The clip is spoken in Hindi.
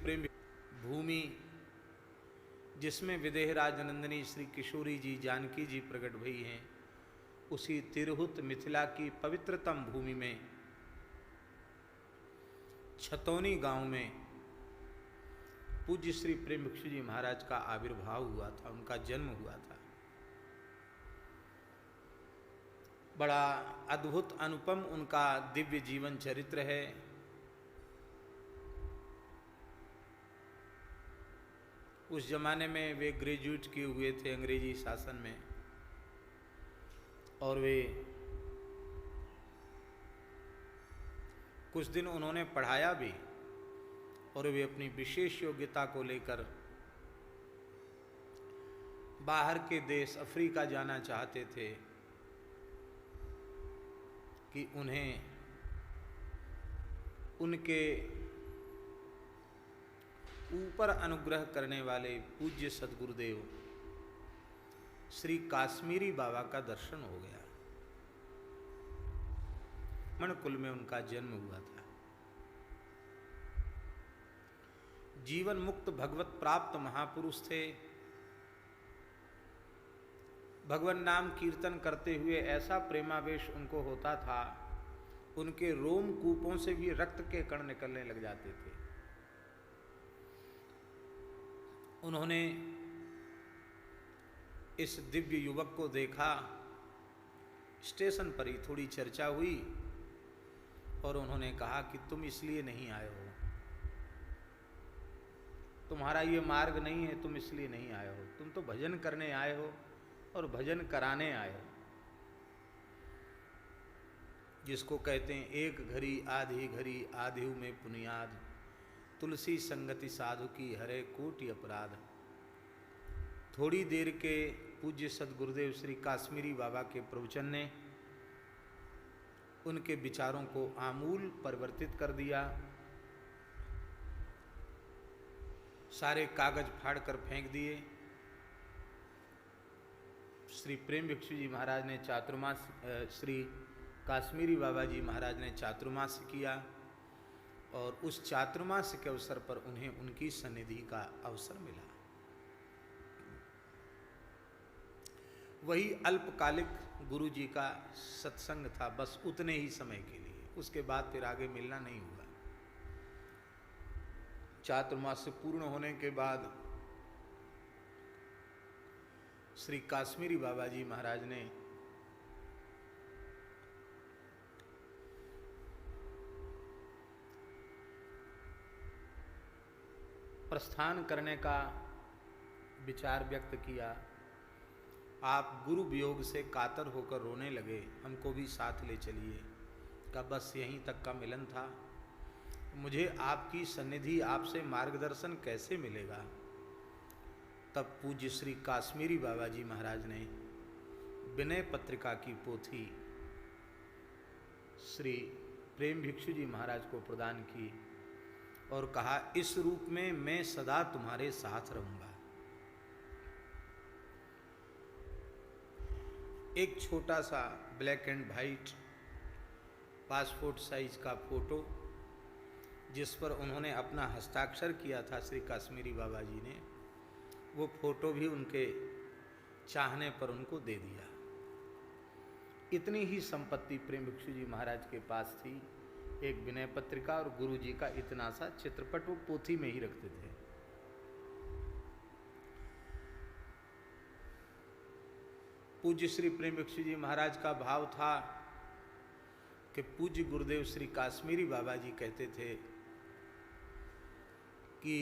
प्रेम भूमि जिसमें विदेहराज नंदिनी श्री किशोरी जी जानकी जी प्रकट भई हैं, उसी तिरहुत मिथिला की पवित्रतम भूमि में छतौनी गांव में पूज्य श्री प्रेम भिक्षु जी महाराज का आविर्भाव हुआ था, उनका जन्म हुआ था। बड़ा अद्भुत अनुपम उनका दिव्य जीवन चरित्र है। उस जमाने में वे ग्रेजुएट किए हुए थे अंग्रेजी शासन में, और वे कुछ दिन उन्होंने पढ़ाया भी, और वे अपनी विशेष योग्यता को लेकर बाहर के देश अफ्रीका जाना चाहते थे कि उन्हें उनके ऊपर अनुग्रह करने वाले पूज्य सद्गुरुदेव श्री काश्मीरी बाबा का दर्शन हो गया। मणकुल में उनका जन्म हुआ था। जीवन मुक्त भगवत प्राप्त महापुरुष थे। भगवान नाम कीर्तन करते हुए ऐसा प्रेमावेश उनको होता था, उनके रोम कूपों से भी रक्त के कण निकलने लग जाते थे। उन्होंने इस दिव्य युवक को देखा, स्टेशन पर ही थोड़ी चर्चा हुई और उन्होंने कहा कि तुम इसलिए नहीं आए हो, तुम्हारा ये मार्ग नहीं है, तुम इसलिए नहीं आए हो, तुम तो भजन करने आए हो और भजन कराने आए हो। जिसको कहते हैं एक घड़ी आधिऊ में पुनियाद, तुलसी संगति साधु की हरे कोटि अपराध। थोड़ी देर के पूज्य सद्गुरुदेव श्री काश्मीरी बाबा के प्रवचन ने उनके विचारों को आमूल परिवर्तित कर दिया। सारे कागज फाड़कर फेंक दिए। श्री प्रेम भिक्षु जी महाराज ने चातुर्मास, श्री काश्मीरी बाबा जी महाराज ने चातुर्मास किया, और उस चातुर्मास के अवसर पर उन्हें उनकी सन्निधि का अवसर मिला। वही अल्पकालिक गुरु जी का सत्संग था, बस उतने ही समय के लिए, उसके बाद फिर आगे मिलना नहीं हुआ। चातुर्मास पूर्ण होने के बाद श्री काश्मीरी बाबा जी महाराज ने प्रस्थान करने का विचार व्यक्त किया। आप गुरु वियोग से कातर होकर रोने लगे, हमको भी साथ ले चलिए। का बस यहीं तक का मिलन था, मुझे आपकी सन्निधि, आपसे मार्गदर्शन कैसे मिलेगा। तब पूज्य श्री काश्मीरी बाबा जी महाराज ने विनय पत्रिका की पोथी श्री प्रेम भिक्षु जी महाराज को प्रदान की और कहा, इस रूप में मैं सदा तुम्हारे साथ रहूंगा। एक छोटा सा black and white passport size का फोटो, जिस पर उन्होंने अपना हस्ताक्षर किया था श्री काश्मीरी बाबा जी ने, वो फोटो भी उनके चाहने पर उनको दे दिया। इतनी ही संपत्ति प्रेम भिक्षु जी महाराज के पास थी, एक विनय पत्रिका और गुरु जी का इतना सा चित्रपट, वो पोथी में ही रखते थे। पूज्य श्री प्रेम भिक्षु जी महाराज का भाव था कि पूज्य गुरुदेव श्री काश्मीरी बाबा जी कहते थे कि